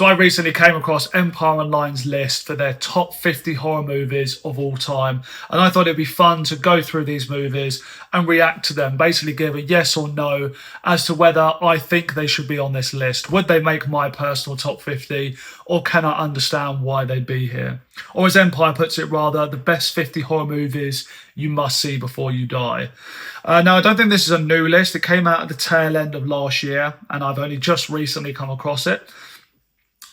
So I recently came across Empire Online's list for their top 50 horror movies of all time. And I thought it'd be fun to go through these movies and react to them, basically give a yes or no as to whether I think they should be on this list. Would they make my personal top 50, or can I understand why they'd be here? Or as Empire puts it, rather, the best 50 horror movies you must see before you die. Now, I don't think this is a new list. It came out at the tail end of last year, and I've only just recently come across it.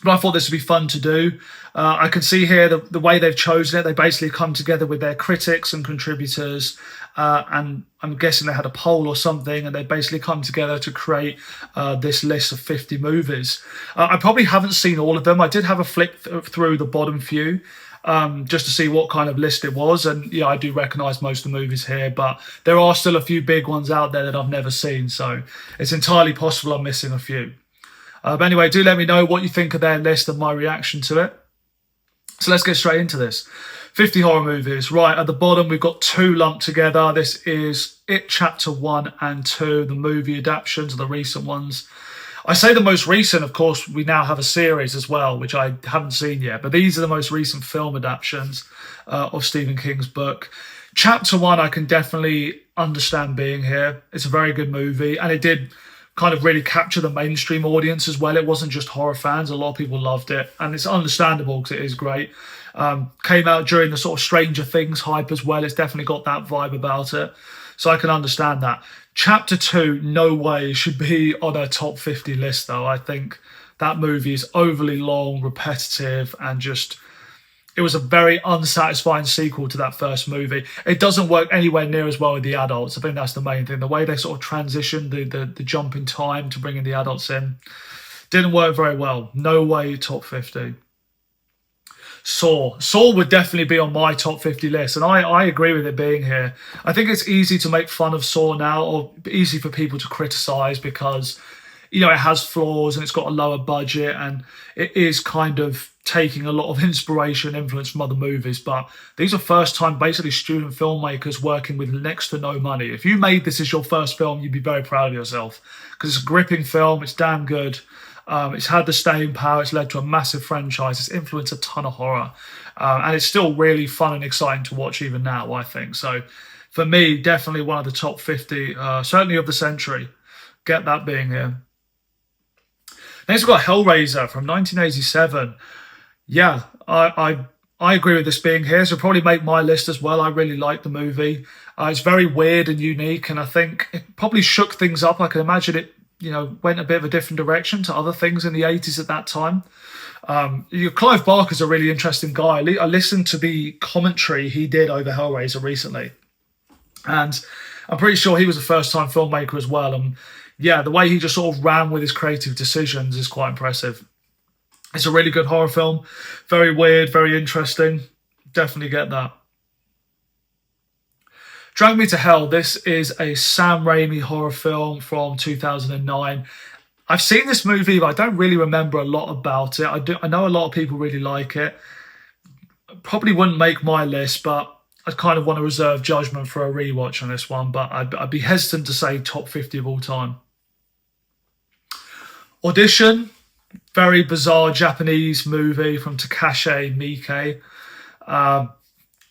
But I thought this would be fun to do. I can see here the way they've chosen it. They basically come together with their critics and contributors, and I'm guessing they had a poll or something, and they basically come together to create this list of 50 movies. I probably haven't seen all of them. I did have a flick through the bottom few, just to see what kind of list it was. And yeah, I do recognise most of the movies here, but there are still a few big ones out there that I've never seen. So it's entirely possible I'm missing a few. But anyway, do let me know what you think of their list and my reaction to it. So let's get straight into this. 50 horror movies. Right, at the bottom, we've got two lumped together. This is It Chapter 1 and 2, the movie adaptations, the recent ones. I say the most recent, of course, we now have a series as well, which I haven't seen yet. But these are the most recent film adaptations of Stephen King's book. Chapter 1, I can definitely understand being here. It's a very good movie, and it did kind of really capture the mainstream audience as well. It wasn't just horror fans. A lot of people loved it, and it's understandable because it is great. Came out during the sort of Stranger Things hype as well. It's definitely got that vibe about it, so I can understand that. Chapter 2, no way should be on a top 50 list though. I think that movie is overly long, repetitive, and just, it was a very unsatisfying sequel to that first movie. It doesn't work anywhere near as well with the adults. I think that's the main thing. The way they sort of transitioned the jump in time to bringing the adults in didn't work very well. No way top 50. Saw would definitely be on my top 50 list, and I agree with it being here. I think it's easy to make fun of Saw now, or easy for people to criticise because, you know, it has flaws and it's got a lower budget, and it is kind of taking a lot of inspiration, influence from other movies. But these are first time basically student filmmakers working with next to no money. If you made this as your first film, you'd be very proud of yourself, because it's a gripping film. It's damn good. It's had the staying power. It's led to a massive franchise. It's influenced a ton of horror, and it's still really fun and exciting to watch even now, I think. So for me, definitely one of the top 50, certainly of the century. Get that being here. Next, we've got Hellraiser from 1987. Yeah, I agree with this being here, so probably make my list as well. I really like the movie. It's very weird and unique, and I think it probably shook things up. I can imagine it, you know, went a bit of a different direction to other things in the 80s at that time. Clive Barker's a really interesting guy. I listened to the commentary he did over Hellraiser recently, and I'm pretty sure he was a first-time filmmaker as well. And yeah, the way he just sort of ran with his creative decisions is quite impressive. It's a really good horror film. Very weird, very interesting. Definitely get that. Drag Me to Hell. This is a Sam Raimi horror film from 2009. I've seen this movie, but I don't really remember a lot about it. I know a lot of people really like it. Probably wouldn't make my list, but I kind of want to reserve judgment for a rewatch on this one. But I'd be hesitant to say top 50 of all time. Audition. Very bizarre Japanese movie from Takashi Miike.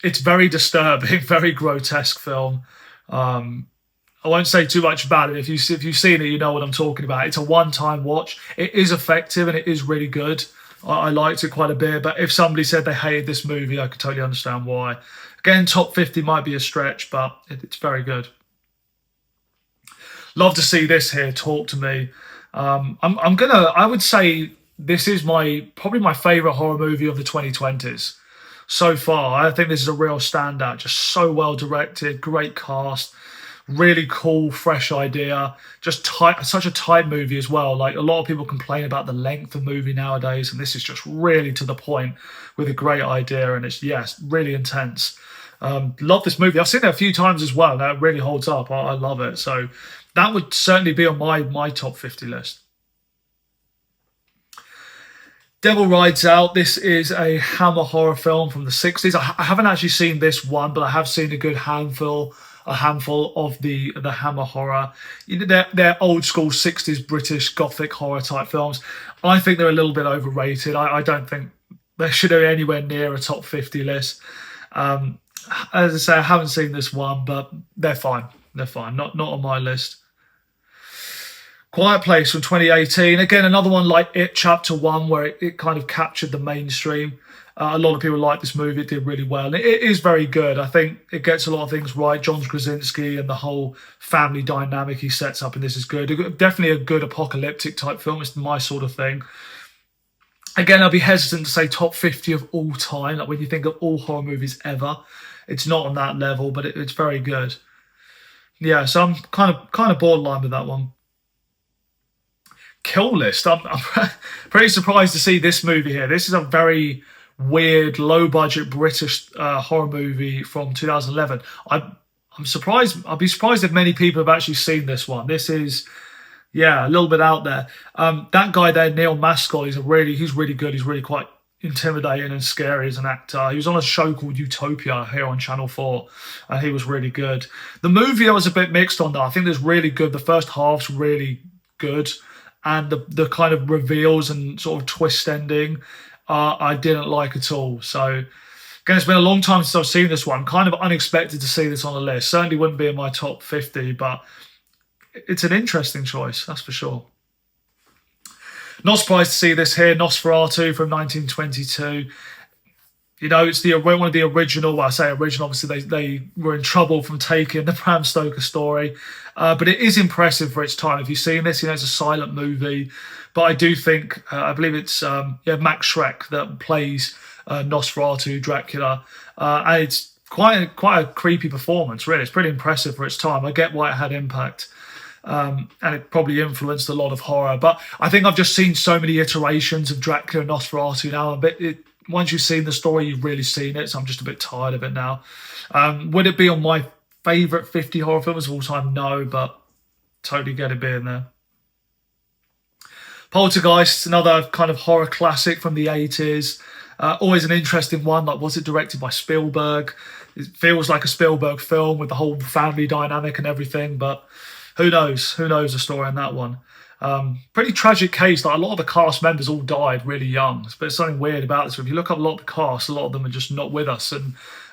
It's very disturbing, very grotesque film. I won't say too much about it. If you've seen it, you know what I'm talking about. It's a one-time watch. It is effective and it is really good. I liked it quite a bit. But if somebody said they hated this movie, I could totally understand why. Again, top 50 might be a stretch, but it's very good. Love to see this here. Talk to Me. I would say this is probably my favourite horror movie of the 2020s so far. I think this is a real standout. Just so well directed, great cast, really cool, fresh idea. Just such a tight movie as well. Like, a lot of people complain about the length of movie nowadays, and this is just really to the point with a great idea, and it's, yes, really intense. Love this movie. I've seen it a few times as well. That really holds up. I love it. So that would certainly be on my top 50 list. Devil Rides Out. This is a Hammer horror film from the 60s. I haven't actually seen this one, but I have seen a good handful a handful of the Hammer horror. You know, they're old school 60s British Gothic horror type films. I think they're a little bit overrated. I don't think they should be anywhere near a top 50 list. Um, as I say, I haven't seen this one, but they're fine. They're fine. Not on my list. Quiet Place from 2018. Again, another one like It Chapter 1, where it kind of captured the mainstream. A lot of people like this movie. It did really well. And it is very good. I think it gets a lot of things right. John Krasinski and the whole family dynamic he sets up in this is good. Definitely a good apocalyptic type film. It's my sort of thing. Again, I'll be hesitant to say top 50 of all time. Like when you think of all horror movies ever, it's not on that level, but it's very good. Yeah, so I'm kind of borderline with that one. Kill List. I'm pretty surprised to see this movie here. This is a very weird, low-budget British horror movie from 2011. I'm surprised. I'd be surprised if many people have actually seen this one. This is, yeah, a little bit out there. That guy there, Neil Maskell, he's really good. He's really quite intimidating and scary as an actor. He was on a show called Utopia here on Channel 4, and he was really good. The movie I was a bit mixed on, though. I think it's really good. The first half's really good, and the kind of reveals and sort of twist ending I didn't like at all. So again, it's been a long time since I've seen this one. Kind of unexpected to see this on the list. Certainly wouldn't be in my top 50, but it's an interesting choice, that's for sure. Not surprised to see this here, Nosferatu from 1922. You know, it's one of the original. Well, I say original. Obviously, they were in trouble from taking the Bram Stoker story, but it is impressive for its time. If you've seen this, you know it's a silent movie, but I do think I believe it's Max Schreck that plays Nosferatu Dracula, and it's quite a creepy performance. Really, it's pretty impressive for its time. I get why it had impact. And it probably influenced a lot of horror. But I think I've just seen so many iterations of Dracula and Nosferatu now. Once you've seen the story, you've really seen it. So I'm just a bit tired of it now. Would it be on my favourite 50 horror films of all time? No, but totally get it being there. Poltergeist, another kind of horror classic from the 80s. Always an interesting one. Like, was it directed by Spielberg? It feels like a Spielberg film with the whole family dynamic and everything, but who knows? Who knows the story in that one? Pretty tragic case. Like a lot of the cast members all died really young. But there's something weird about this. If you look up a lot of the cast, a lot of them are just not with us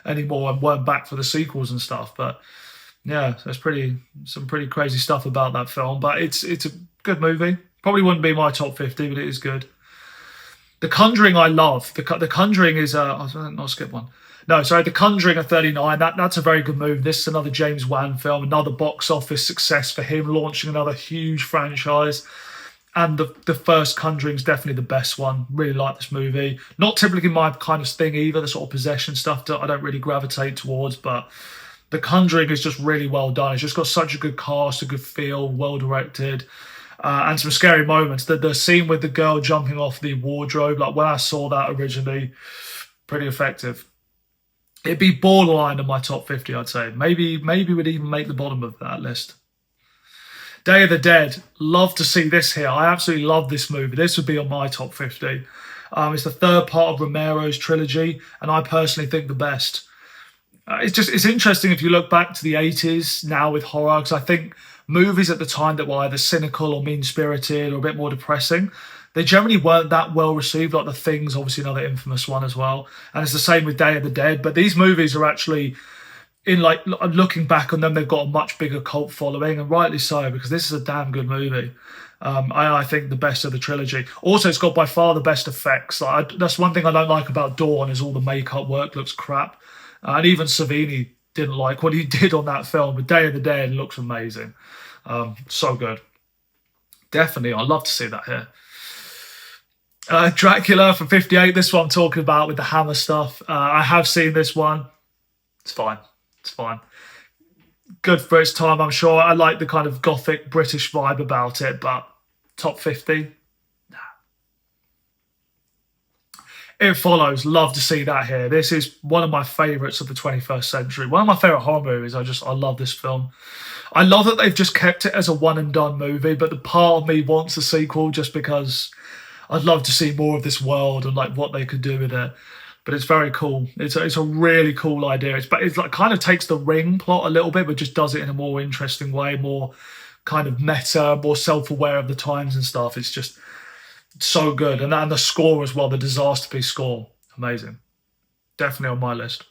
anymore and weren't back for the sequels and stuff. But yeah, there's some pretty crazy stuff about that film. But it's a good movie. Probably wouldn't be my top 50, but it is good. The Conjuring, I love. The Conjuring is I'll skip one. No, sorry, The Conjuring at 39. That's a very good move. This is another James Wan film, another box office success for him, launching another huge franchise. And the first Conjuring is definitely the best one. Really like this movie. Not typically my kind of thing either, the sort of possession stuff that I don't really gravitate towards, but The Conjuring is just really well done. It's just got such a good cast, a good feel, well directed. And some scary moments. The scene with the girl jumping off the wardrobe, like when I saw that originally, pretty effective. It'd be borderline in my top 50, I'd say. Maybe would even make the bottom of that list. Day of the Dead. Love to see this here. I absolutely love this movie. This would be on my top 50. It's the third part of Romero's trilogy, and I personally think the best. It's interesting if you look back to the 80s now with horror, because I think movies at the time that were either cynical or mean-spirited or a bit more depressing, they generally weren't that well received. Like The Thing's obviously another infamous one as well. And it's the same with Day of the Dead. But these movies are actually, looking back on them, they've got a much bigger cult following, and rightly so, because this is a damn good movie. I think the best of the trilogy. Also, it's got by far the best effects. That's one thing I don't like about Dawn, is all the makeup work looks crap. And even Savini didn't like what he did on that film. But Day of the Dead looks amazing. So good. Definitely, I'd love to see that here. Dracula from 58, this one I'm talking about with the Hammer stuff. I have seen this one. It's fine. Good for its time, I'm sure. I like the kind of gothic British vibe about it, but top 50? Nah. It Follows, love to see that here. This is one of my favourites of the 21st century. One of my favourite horror movies. I love this film. I love that they've just kept it as a one and done movie, but the part of me wants a sequel just because I'd love to see more of this world and like what they could do with it. but it's very cool. It's a really cool idea. It's like kind of takes the Ring plot a little bit, but just does it in a more interesting way, more kind of meta, more self-aware of the times and stuff. It's just so good, and the score as well, the Disaster Piece score, amazing. Definitely on my list.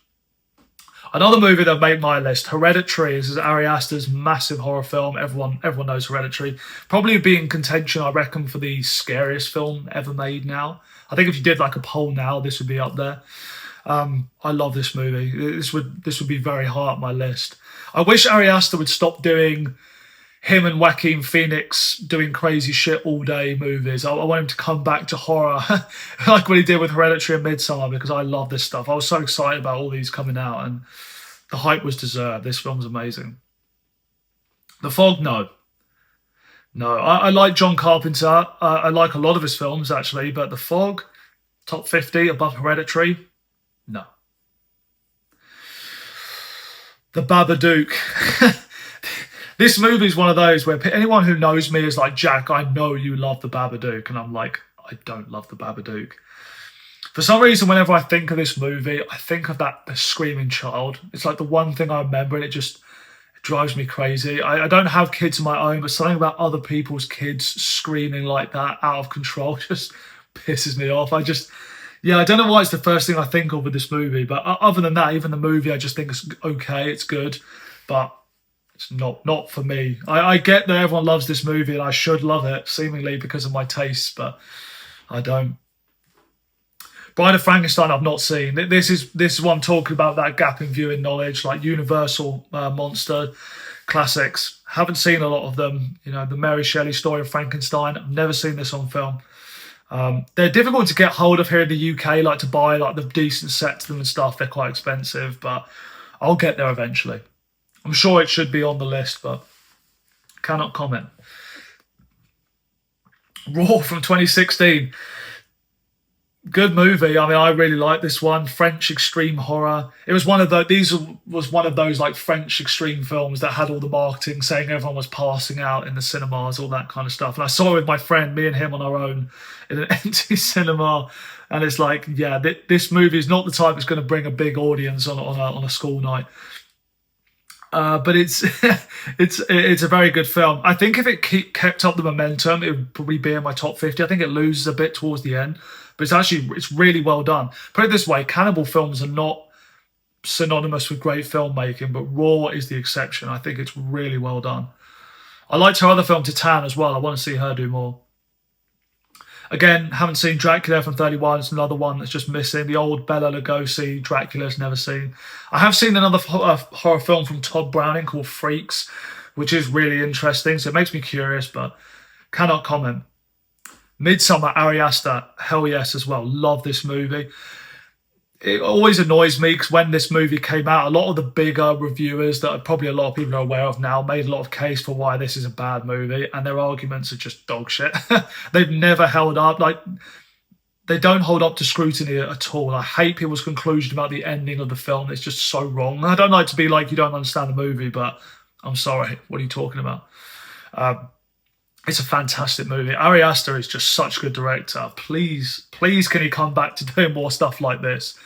Another movie that made my list, Hereditary. This is Ari Aster's massive horror film. Everyone knows Hereditary. Probably be in contention, I reckon, for the scariest film ever made now. I think if you did like a poll now, this would be up there. I love this movie. This would be very high up my list. I wish Ari Aster would stop doing him and Joaquin Phoenix doing crazy shit all day movies. I want him to come back to horror like what he did with Hereditary and Midsommar, because I love this stuff. I was so excited about all these coming out, and the hype was deserved. This film's amazing. The Fog, no. No, I like John Carpenter. I like a lot of his films, actually, but The Fog, top 50 above Hereditary, no. The Babadook. This movie is one of those where anyone who knows me is like, Jack, I know you love The Babadook. And I'm like, I don't love The Babadook. For some reason, whenever I think of this movie, I think of the screaming child. It's like the one thing I remember, and it drives me crazy. I don't have kids of my own, but something about other people's kids screaming like that out of control just pisses me off. I don't know why it's the first thing I think of with this movie. But other than that, even the movie, I just think it's okay, it's good. But it's not for me. I get that everyone loves this movie, and I should love it, seemingly because of my tastes, but I don't. Bride of Frankenstein, I've not seen. This is what I'm talking about, that gap in viewing knowledge, like Universal monster classics. Haven't seen a lot of them. You know, the Mary Shelley story of Frankenstein. I've never seen this on film. They're difficult to get hold of here in the UK, like to buy like the decent sets of them and stuff. They're quite expensive, but I'll get there eventually. I'm sure it should be on the list, but cannot comment. Raw from 2016. Good movie. I mean, I really like this one. French extreme horror. It was one of those like French extreme films that had all the marketing saying everyone was passing out in the cinemas, all that kind of stuff. And I saw it with my friend, me and him on our own in an empty cinema. And it's like, yeah, this movie is not the type that's going to bring a big audience on a school night. But it's it's a very good film. I think if it kept up the momentum, it would probably be in my top 50. I think it loses a bit towards the end, but it's really well done. Put it this way, cannibal films are not synonymous with great filmmaking, but Raw is the exception. I think it's really well done. I liked her other film, Titan, as well. I want to see her do more. Again, haven't seen Dracula from 31. It's another one that's just missing. The old Bela Lugosi Dracula's never seen. I have seen another horror film from Todd Browning called Freaks, which is really interesting. So it makes me curious, but cannot comment. Midsommar, Ari Aster, hell yes as well. Love this movie. It always annoys me because when this movie came out, a lot of the bigger reviewers that probably a lot of people are aware of now made a lot of case for why this is a bad movie, and their arguments are just dog shit. They've never held up. Like, they don't hold up to scrutiny at all. I hate people's conclusion about the ending of the film. It's just so wrong. I don't like to be like, you don't understand the movie, but I'm sorry. What are you talking about? It's a fantastic movie. Ari Aster is just such a good director. Please can he come back to doing more stuff like this?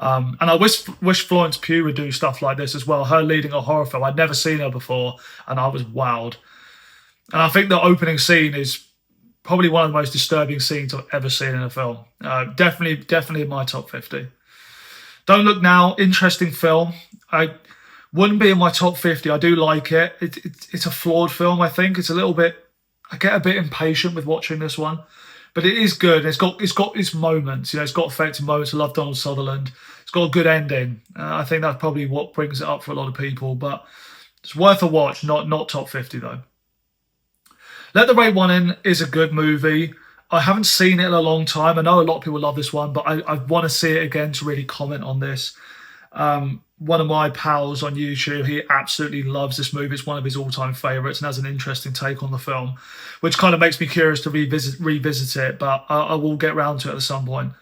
And I wish Florence Pugh would do stuff like this as well. Her leading a horror film. I'd never seen her before, and I was wowed. And I think the opening scene is probably one of the most disturbing scenes I've ever seen in a film. Definitely in my top 50. Don't Look Now, interesting film. I wouldn't be in my top 50. I do like it. It's a flawed film, I think. It's a little bit... I get a bit impatient with watching this one, but it is good. It's got its moments. You know, it's got effective moments. I love Donald Sutherland. It's got a good ending. I think that's probably what brings it up for a lot of people. But it's worth a watch. Not top 50 though. Let the Right One In is a good movie. I haven't seen it in a long time. I know a lot of people love this one, but I want to see it again to really comment on this. One of my pals on YouTube, he absolutely loves this movie. It's one of his all-time favourites and has an interesting take on the film, which kind of makes me curious to revisit it, but I will get round to it at some point.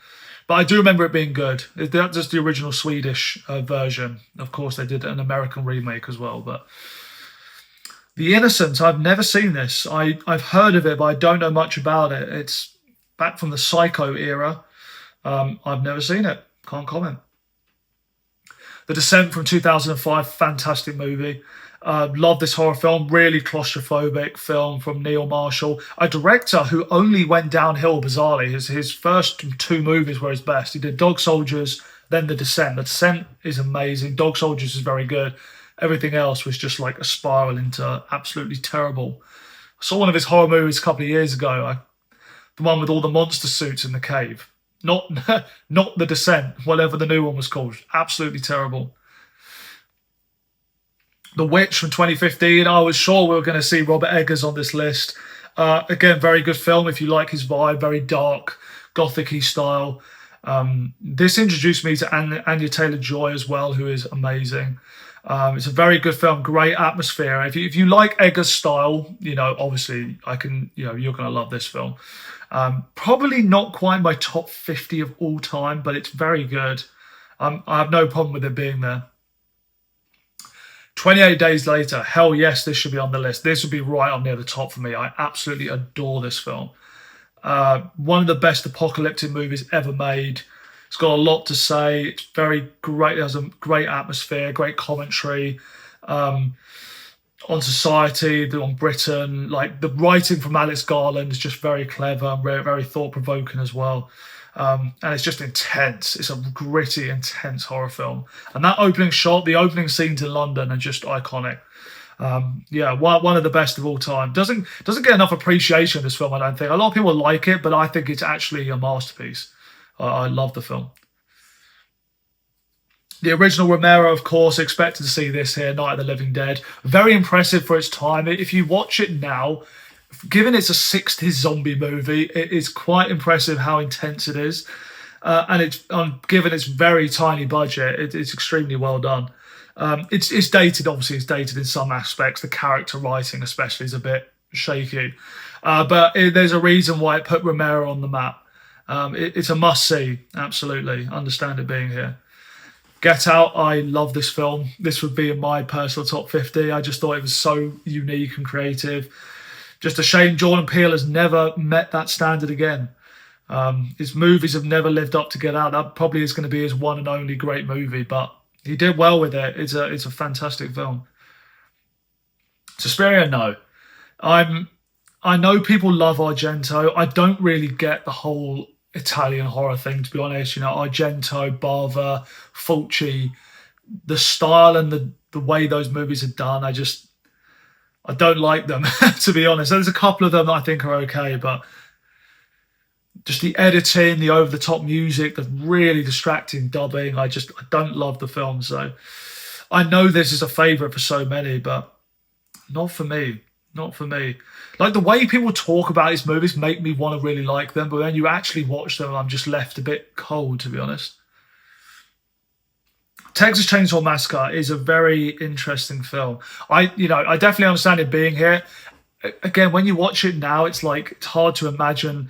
But I do remember it being good. That's just the original Swedish version. Of course, they did an American remake as well. But The Innocent, I've never seen this. I've heard of it, but I don't know much about it. It's back from the Psycho era. I've never seen it. Can't comment. The Descent from 2005, fantastic movie. Love this horror film, really claustrophobic film from Neil Marshall, a director who only went downhill bizarrely. His first two movies were his best. He did Dog Soldiers, then The Descent. The Descent is amazing. Dog Soldiers is very good. Everything else was just like a spiral into absolutely terrible. I saw one of his horror movies a couple of years ago, the one with all the monster suits in the cave. Not not The Descent, whatever the new one was called. Absolutely terrible. The Witch from 2015. I was sure we were going to see Robert Eggers on this list. Again, very good film if you like his vibe, very dark, gothic-y style. This introduced me to Anya Taylor-Joy as well, who is amazing. It's a very good film, great atmosphere. If you like Eggers' style, obviously you're going to love this film. Probably not quite my top 50 of all time, but it's very good. I have no problem with it being there. 28 Days Later, hell yes, this should be on the list. This would be right up near the top for me. I absolutely adore this film. One of the best apocalyptic movies ever made. It's got a lot to say. It's very great. It has a great atmosphere, great commentary on society, on Britain. Like the writing from Alex Garland is just very clever and very, very thought-provoking as well. And it's just intense. It's a gritty, intense horror film. And that opening shot, the opening scenes in London are just iconic. One of the best of all time. Doesn't get enough appreciation, this film, I don't think. A lot of people like it, but I think it's actually a masterpiece. I love the film. The original Romero, of course, expected to see this here, Night of the Living Dead. Very impressive for its time. If you watch it now, given it's a 60s zombie movie, it is quite impressive how intense it is. And it's given its very tiny budget, it's extremely well done. It's dated, obviously it's dated in some aspects. The character writing especially is a bit shaky. But there's a reason why it put Romero on the map. It's a must-see, absolutely. Understand it being here. Get Out, I love this film. This would be in my personal top 50. I just thought it was so unique and creative. Just a shame Jordan Peele has never met that standard again. His movies have never lived up to Get Out. That probably is going to be his one and only great movie, but he did well with it. It's a fantastic film. Suspiria, no. I know people love Argento. I don't really get the whole Italian horror thing, to be honest. Argento, Bava, Fulci, the style and the way those movies are done, I don't like them, to be honest. There's a couple of them that I think are okay, but just the editing, the over-the-top music, the really distracting dubbing, I don't love the film. So I know this is a favourite for so many, but not for me. Not for me. Like the way people talk about these movies make me want to really like them, but when you actually watch them, I'm just left a bit cold, to be honest. Texas Chainsaw Massacre is a very interesting film. I definitely understand it being here. Again, when you watch it now, it's hard to imagine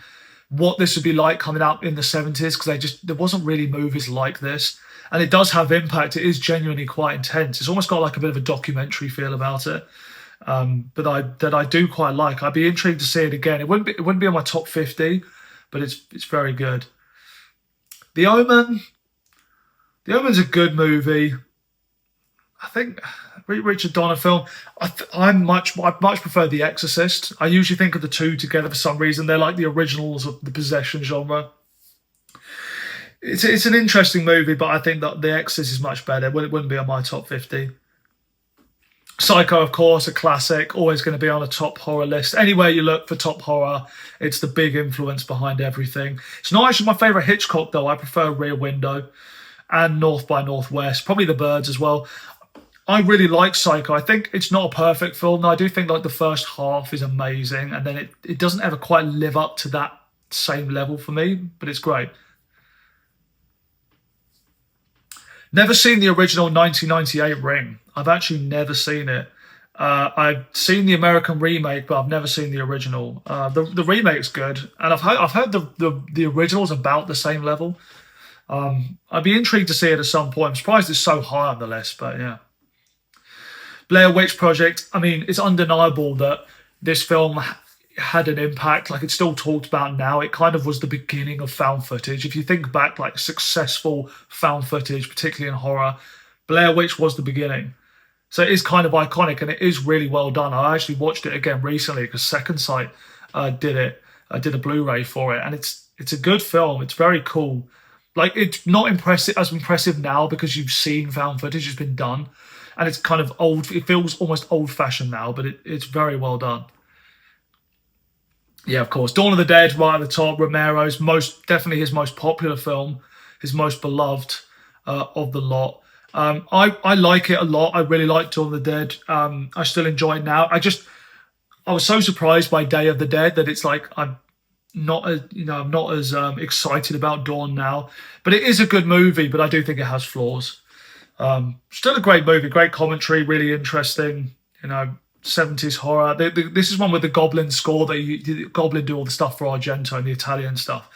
what this would be like coming out in the 70s, because there wasn't really movies like this. And it does have impact. It is genuinely quite intense. It's almost got like a bit of a documentary feel about it. That I do quite like. I'd be intrigued to see it again. It wouldn't be on my top 50, but it's very good. The Omen. The Omen's a good movie. I think Richard Donner film. I much prefer The Exorcist. I usually think of the two together for some reason. They're like the originals of the possession genre. It's an interesting movie, but I think that The Exorcist is much better. It wouldn't be on my top 50. Psycho, of course, a classic, always going to be on a top horror list. Anywhere you look for top horror, it's the big influence behind everything. It's not actually my favourite Hitchcock, though. I prefer Rear Window and North by Northwest, probably The Birds as well. I really like Psycho. I think it's not a perfect film. I do think the first half is amazing, and then it doesn't ever quite live up to that same level for me, but it's great. Never seen the original 1998 Ring. I've actually never seen it. I've seen the American remake, but I've never seen the original. The remake's good, and I've heard the original's about the same level. I'd be intrigued to see it at some point. I'm surprised it's so high on the list, but yeah. Blair Witch Project. I mean, it's undeniable that this film had an impact. Like, it's still talked about now. It kind of was the beginning of found footage. If you think back, like successful found footage, particularly in horror, Blair Witch was the beginning. So it is kind of iconic, and it is really well done. I actually watched it again recently because Second Sight did it. I did a Blu-ray for it, and it's a good film. It's very cool. Like, it's not impressive now because you've seen found footage. It's been done, and it's kind of old. It feels almost old-fashioned now, but it's very well done. Yeah, of course. Dawn of the Dead, right at the top. Romero's definitely his most popular film, his most beloved of the lot. I like it a lot. I really like Dawn of the Dead. I still enjoy it now. I was so surprised by Day of the Dead that it's like I'm not as excited about Dawn now. But it is a good movie. But I do think it has flaws. Still a great movie, great commentary, really interesting. 70s horror. This is one with the Goblin score. Goblin do all the stuff for Argento and the Italian stuff,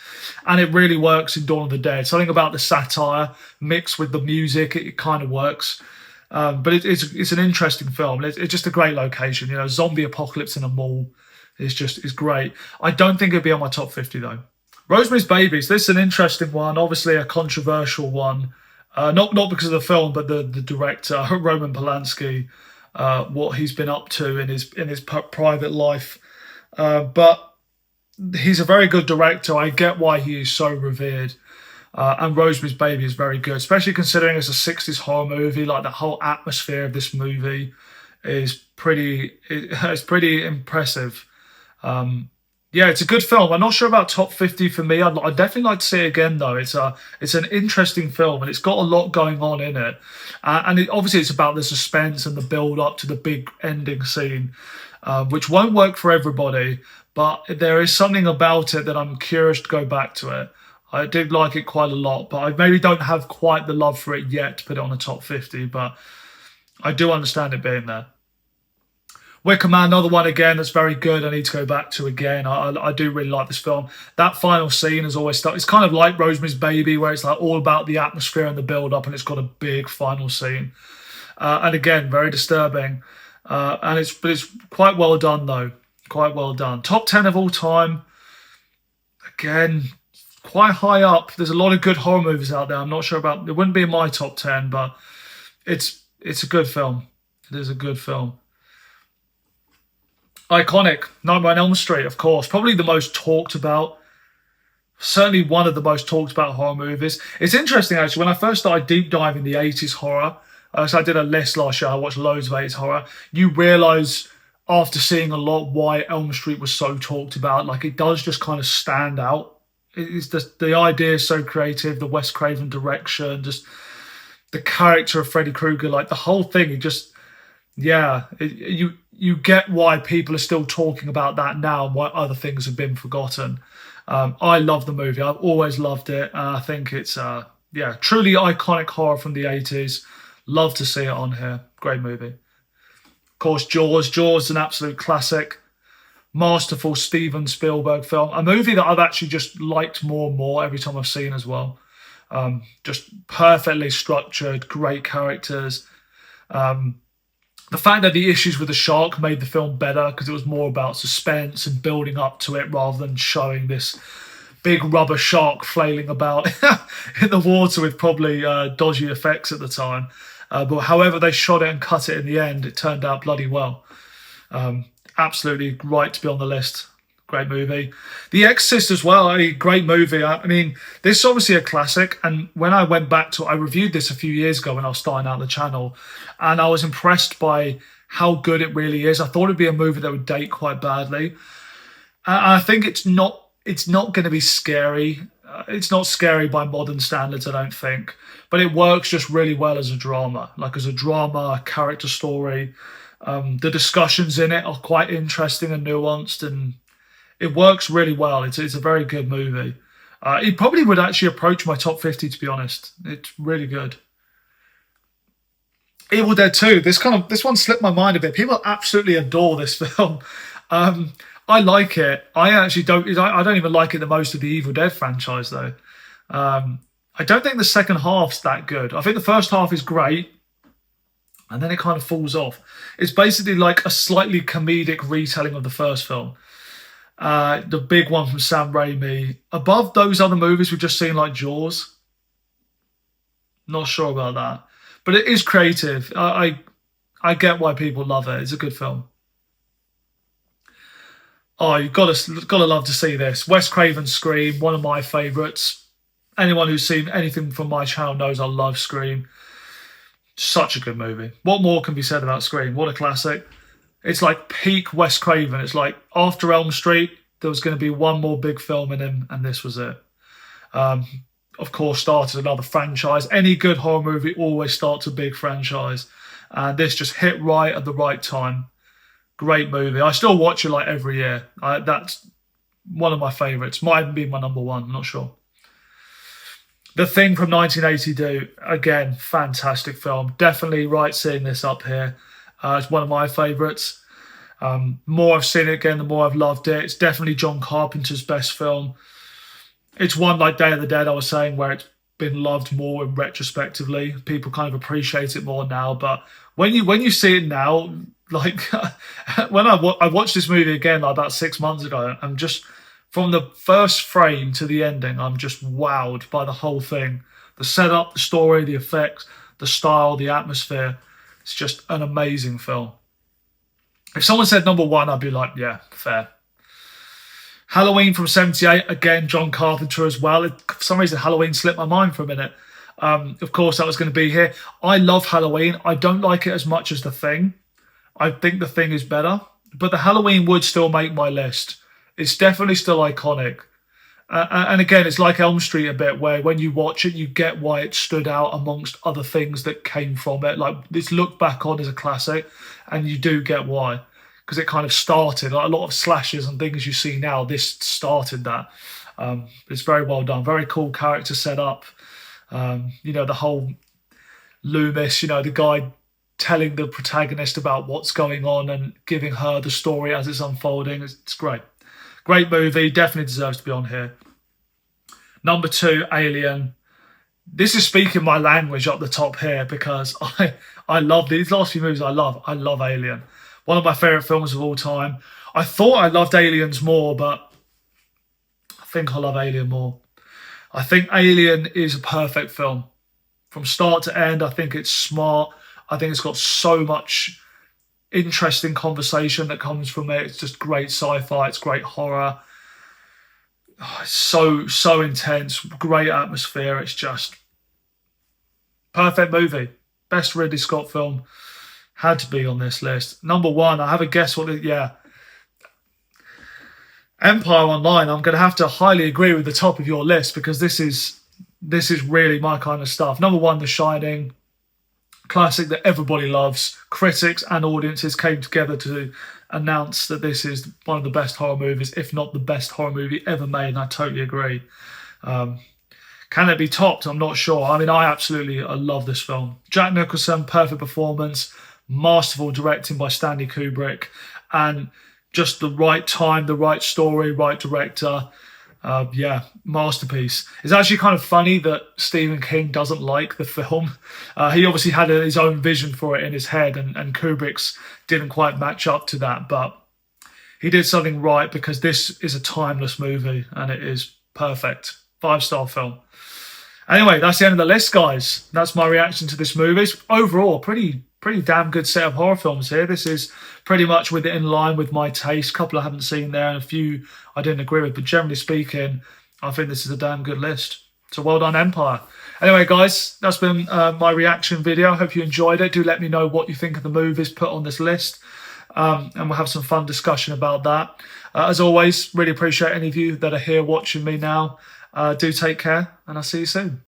and it really works in Dawn of the Dead. Something about the satire mixed with the music, it kind of works. But it's an interesting film. It's just a great location. Zombie apocalypse in a mall is great. I don't think it'd be on my top 50 though. Rosemary's Babies. This is an interesting one. Obviously a controversial one. Not because of the film, but the director Roman Polanski. What he's been up to in his private life, but he's a very good director. I get why he is so revered, and Rosemary's Baby is very good, especially considering it's a 60s horror movie. Like, the whole atmosphere of this movie is pretty impressive. Yeah, it's a good film. I'm not sure about top 50 for me. I'd definitely like to see it again, though. It's an interesting film, and it's got a lot going on in it. And obviously it's about the suspense and the build up to the big ending scene, which won't work for everybody, but there is something about it that I'm curious to go back to it. I did like it quite a lot, but I maybe don't have quite the love for it yet to put it on the top 50, but I do understand it being there. Wicker Man, another one again that's very good. I need to go back to again. I do really like this film. That final scene is always stuck. It's kind of like Rosemary's Baby, where it's like all about the atmosphere and the build-up, and it's got a big final scene. And again, very disturbing. But it's quite well done though. Quite well done. Top 10 of all time. Again, quite high up. There's a lot of good horror movies out there. I'm not sure about. It wouldn't be in my top 10, but it's a good film. It is a good film. Iconic, Nightmare on Elm Street, of course. Probably the most talked about, certainly one of the most talked about horror movies. It's interesting, actually, when I first started deep diving the 80s horror, so I did a list last year, I watched loads of 80s horror, you realise after seeing a lot why Elm Street was so talked about. Like, it does just kind of stand out. It's just, the idea is so creative, the Wes Craven direction, just the character of Freddy Krueger, like the whole thing, it just... Yeah, you get why people are still talking about that now and why other things have been forgotten. I love the movie. I've always loved it. I think it's truly iconic horror from the 80s. Love to see it on here. Great movie. Of course, Jaws. Jaws is an absolute classic. Masterful Steven Spielberg film. A movie that I've actually just liked more and more every time I've seen as well. Just perfectly structured, great characters. The fact that the issues with the shark made the film better because it was more about suspense and building up to it rather than showing this big rubber shark flailing about in the water with probably dodgy effects at the time. But however they shot it and cut it in the end, it turned out bloody well. Absolutely right to be on the list. Great movie. The Exorcist as well, a great movie. I mean, this is obviously a classic, and when I went back to, I reviewed this a few years ago when I was starting out the channel, and I was impressed by how good it really is. I thought it'd be a movie that would date quite badly. And I think it's not going to be scary. It's not scary by modern standards, I don't think, but it works just really well as a drama, a character story. The discussions in it are quite interesting and nuanced, and it works really well. It's a very good movie. It probably would actually approach my top 50, to be honest. It's really good. Evil Dead 2. This one slipped my mind a bit. People absolutely adore this film. I like it. I actually don't. I don't even like it the most of the Evil Dead franchise, though. I don't think the second half's that good. I think the first half is great, and then it kind of falls off. It's basically like a slightly comedic retelling of the first film. The big one from Sam Raimi. Above those other movies we've just seen, like Jaws. Not sure about that, but it is creative. I get why people love it. It's a good film. Oh, you've got to love to see this. Wes Craven's Scream, one of my favourites. Anyone who's seen anything from my channel knows I love Scream. Such a good movie. What more can be said about Scream? What a classic. It's like peak Wes Craven. It's like after Elm Street, there was going to be one more big film in him, and this was it. Of course, started another franchise. Any good horror movie always starts a big franchise. And this just hit right at the right time. Great movie. I still watch it like every year. That's one of my favourites. Might even be my number one. I'm not sure. The Thing from 1982. Again, fantastic film. Definitely right seeing this up here. It's one of my favourites. More I've seen it again, the more I've loved it. It's definitely John Carpenter's best film. It's one like Day of the Dead, I was saying, where it's been loved more retrospectively. People kind of appreciate it more now. But when you see it now, like when I watched this movie again like about 6 months ago, I'm just, from the first frame to the ending, I'm just wowed by the whole thing. The setup, the story, the effects, the style, the atmosphere. It's just an amazing film. If someone said number one, I'd be like, yeah, fair. Halloween from 78, again, John Carpenter as well. For some reason, Halloween slipped my mind for a minute. Of course, that was going to be here. I love Halloween. I don't like it as much as The Thing. I think The Thing is better. But the Halloween would still make my list. It's definitely still iconic. And again, it's like Elm Street a bit, where when you watch it, you get why it stood out amongst other things that came from it. Like, it's looked back on as a classic, and you do get why. Because it kind of started, like a lot of slashes and things you see now, this started that. It's very well done. Very cool character set up. The whole Loomis, the guy telling the protagonist about what's going on and giving her the story as it's unfolding. It's great. Great movie. Definitely deserves to be on here. Number 2, Alien. This is speaking my language up the top here, because I love these last few movies. I love Alien. One of my favourite films of all time. I thought I loved Aliens more, but I think I love Alien more. I think Alien is a perfect film. From start to end, I think it's smart. I think it's got so much interesting conversation that comes from it. It's just great sci-fi. It's great horror. Oh, it's so intense. Great atmosphere. It's just perfect movie. Best Ridley Scott film. Had to be on this list. Number 1, I have a guess what Empire Online. I'm going to have to highly agree with the top of your list, because this is really my kind of stuff. Number 1, The Shining. Classic that everybody loves. Critics and audiences came together to announce that this is one of the best horror movies, if not the best horror movie ever made, and I totally agree. Can it be topped? I'm not sure. I mean, I love this film. Jack Nicholson, perfect performance. Masterful directing by Stanley Kubrick, and just the right time, the right story, right director. Masterpiece. It's actually kind of funny that Stephen King doesn't like the film. He obviously had his own vision for it in his head, and Kubrick's didn't quite match up to that, but he did something right, because this is a timeless movie and it is perfect. 5-star film. Anyway, that's the end of the list, guys. That's my reaction to this movie. Overall, pretty damn good set of horror films here. This is pretty much in line with my taste. A couple I haven't seen there, and a few I didn't agree with. But generally speaking, I think this is a damn good list. So well done, Empire. Anyway, guys, that's been my reaction video. I hope you enjoyed it. Do let me know what you think of the movies put on this list. And we'll have some fun discussion about that. As always, really appreciate any of you that are here watching me now. Do take care, and I'll see you soon.